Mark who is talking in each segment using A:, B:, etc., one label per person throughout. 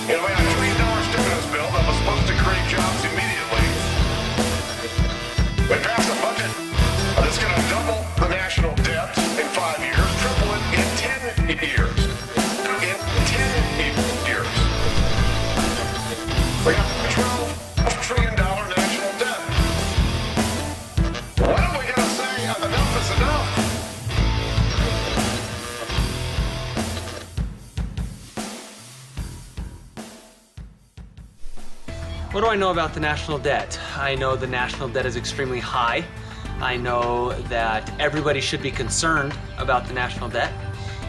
A: You know, we had a $1 trillion stimulus bill that was supposed to create jobs immediately. We passed a budget that's going to double the national debt in 5 years, triple it in 10 years. In 10 years. We got a $12 trillion national debt. When are we going to say enough is enough?
B: What do I know about the national debt? I know the national debt is extremely high. I know that everybody should be concerned about the national debt.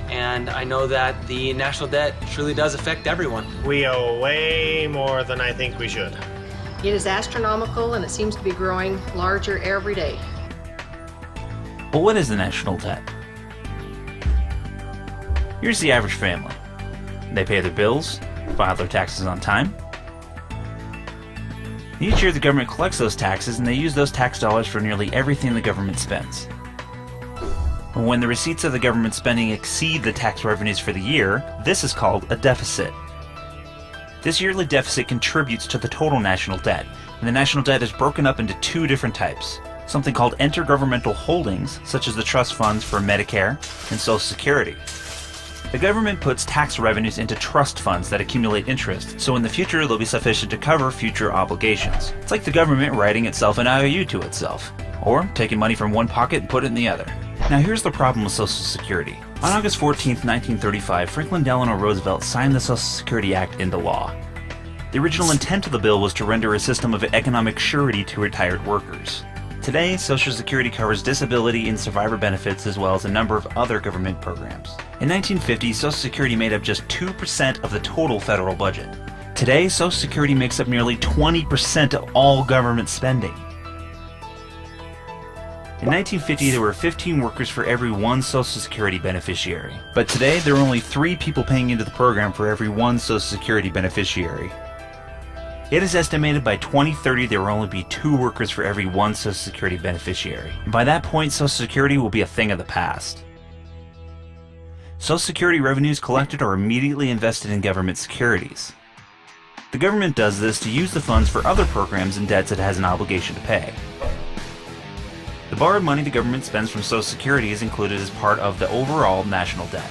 B: And I know that the national debt truly does affect everyone.
C: We owe way more than I think we should.
D: It is astronomical and it seems to be growing larger every day.
E: But what is the national debt? Here's the average family. They pay their bills, file their taxes on time. Each year the government collects those taxes and they use those tax dollars for nearly everything the government spends. When the receipts of the government spending exceed the tax revenues for the year, this is called a deficit. This yearly deficit contributes to the total national debt, and the national debt is broken up into two different types. Something called intergovernmental holdings, such as the trust funds for Medicare and Social Security. The government puts tax revenues into trust funds that accumulate interest, so in the future they'll be sufficient to cover future obligations. It's like the government writing itself an IOU to itself, or taking money from one pocket and put it in the other. Now here's the problem with Social Security. On August 14, 1935, Franklin Delano Roosevelt signed the Social Security Act into law. The original intent of the bill was to render a system of economic surety to retired workers. Today, Social Security covers disability and survivor benefits as well as a number of other government programs. In 1950, Social Security made up just 2% of the total federal budget. Today, Social Security makes up nearly 20% of all government spending. In 1950, there were 15 workers for every one Social Security beneficiary. But today, there are only 3 people paying into the program for every one Social Security beneficiary. It is estimated by 2030 there will only be 2 workers for every one Social Security beneficiary. And by that point, Social Security will be a thing of the past. Social Security revenues collected are immediately invested in government securities. The government does this to use the funds for other programs and debts it has an obligation to pay. The borrowed money the government spends from Social Security is included as part of the overall national debt.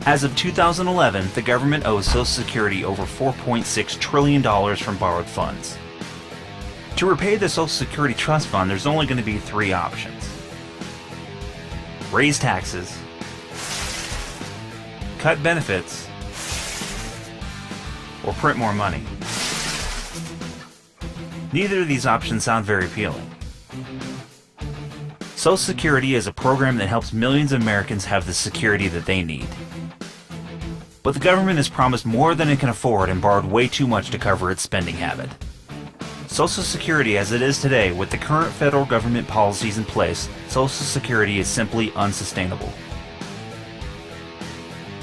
E: As of 2011, the government owes Social Security over $4.6 trillion from borrowed funds. To repay the Social Security Trust Fund, there's only going to be 3 options. Raise taxes, cut benefits, or print more money. Neither of these options sound very appealing. Social Security is a program that helps millions of Americans have the security that they need. But the government has promised more than it can afford and borrowed way too much to cover its spending habit. Social Security as it is today, with the current federal government policies in place, Social Security is simply unsustainable.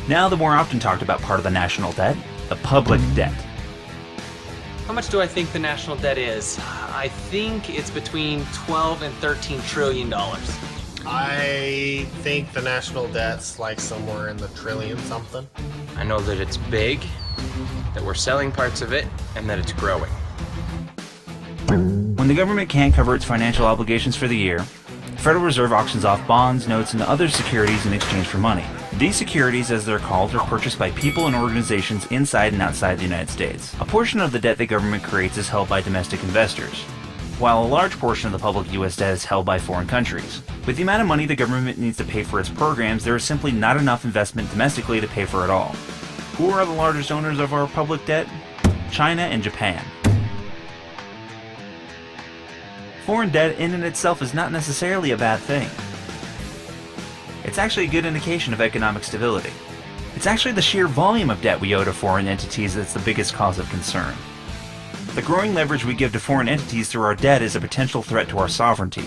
E: Now the more often talked about part of the national debt, the public debt.
B: How much do I think the national debt is? I think it's between 12 and 13 trillion dollars.
C: I think the national debt's like somewhere in the trillion something.
F: I know that it's big, that we're selling parts of it, and that it's growing.
E: When the government can't cover its financial obligations for the year, the Federal Reserve auctions off bonds, notes, and other securities in exchange for money. These securities, as they're called, are purchased by people and organizations inside and outside the United States. A portion of the debt the government creates is held by domestic investors, while a large portion of the public U.S. debt is held by foreign countries. With the amount of money the government needs to pay for its programs, there is simply not enough investment domestically to pay for it all. Who are the largest owners of our public debt? China and Japan. Foreign debt in and itself is not necessarily a bad thing. It's actually a good indication of economic stability. It's actually the sheer volume of debt we owe to foreign entities that's the biggest cause of concern. The growing leverage we give to foreign entities through our debt is a potential threat to our sovereignty.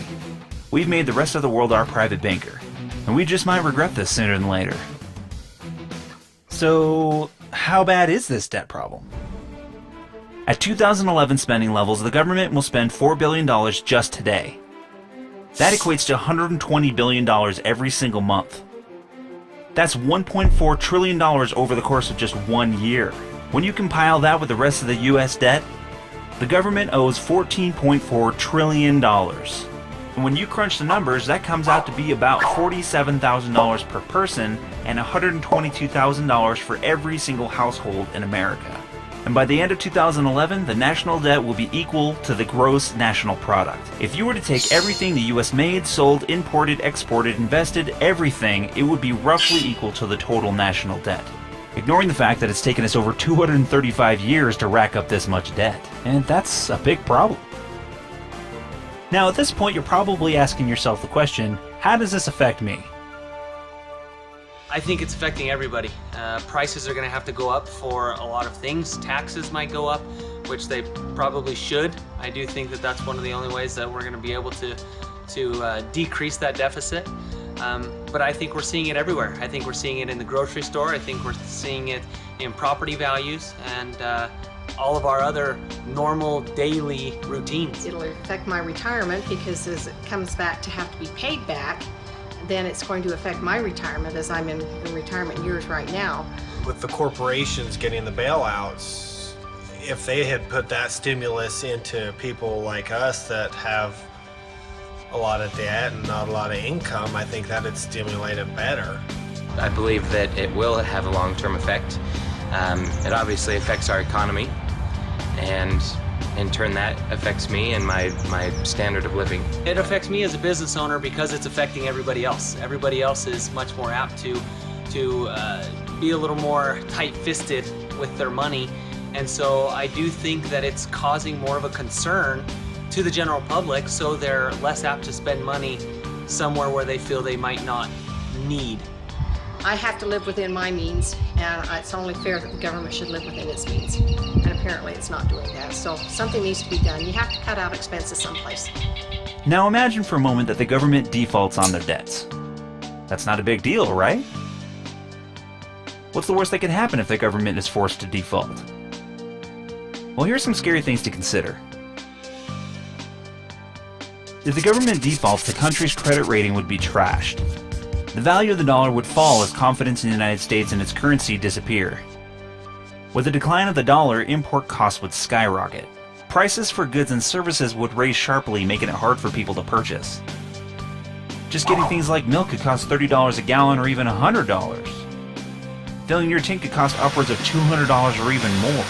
E: We've made the rest of the world our private banker, and we just might regret this sooner than later. So, how bad is this debt problem? At 2011 spending levels, the government will spend $4 billion just today. That equates to $120 billion every single month. That's $1.4 trillion over the course of just 1 year. When you compile that with the rest of the US debt, the government owes $14.4 trillion. And when you crunch the numbers, that comes out to be about $47,000 per person and $122,000 for every single household in America. And by the end of 2011, the national debt will be equal to the gross national product. If you were to take everything the US made, sold, imported, exported, invested, everything, it would be roughly equal to the total national debt. Ignoring the fact that it's taken us over 235 years to rack up this much debt. And that's a big problem. Now at this point you're probably asking yourself the question, how does this affect me?
B: I think it's affecting everybody. Prices are going to have to go up for a lot of things. Taxes might go up, which they probably should. I do think that that's one of the only ways that we're going to be able to decrease that deficit. But I think we're seeing it everywhere. I think we're seeing it in the grocery store. I think we're seeing it in property values and all of our other normal daily routines.
D: It'll affect my retirement because as it comes back to have to be paid back, then it's going to affect my retirement as I'm in retirement years right now.
C: With the corporations getting the bailouts, if they had put that stimulus into people like us that have a lot of debt and not a lot of income, I think that'd stimulate it better.
F: I believe that it will have a long-term effect. It obviously affects our economy, and in turn that affects me and my standard of living.
B: It affects me as a business owner because it's affecting everybody else. Everybody else is much more apt to be a little more tight-fisted with their money, and so I do think that it's causing more of a concern to the general public, so they're less apt to spend money somewhere where they feel they might not need.
D: I have to live within my means, and it's only fair that the government should live within its means. And apparently it's not doing that, so something needs to be done. You have to cut out expenses someplace.
E: Now imagine for a moment that the government defaults on their debts. That's not a big deal, right? What's the worst that can happen if the government is forced to default? Well, here's some scary things to consider. If the government defaults, the country's credit rating would be trashed. The value of the dollar would fall as confidence in the United States and its currency disappear. With the decline of the dollar, import costs would skyrocket. Prices for goods and services would raise sharply, making it hard for people to purchase. Just getting things like milk could cost $30 a gallon or even $100. Filling your tank could cost upwards of $200 or even more.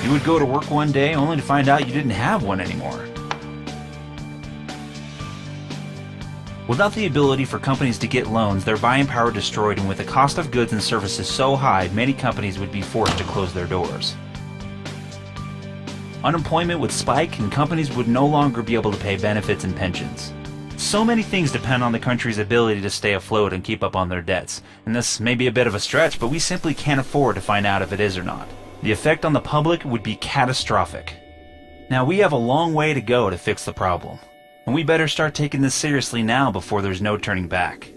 E: You would go to work one day only to find out you didn't have one anymore. Without the ability for companies to get loans, their buying power destroyed, and with the cost of goods and services so high, many companies would be forced to close their doors. Unemployment would spike, and companies would no longer be able to pay benefits and pensions. So many things depend on the country's ability to stay afloat and keep up on their debts, and this may be a bit of a stretch, but we simply can't afford to find out if it is or not. The effect on the public would be catastrophic. Now, we have a long way to go to fix the problem. And we better start taking this seriously now before there's no turning back.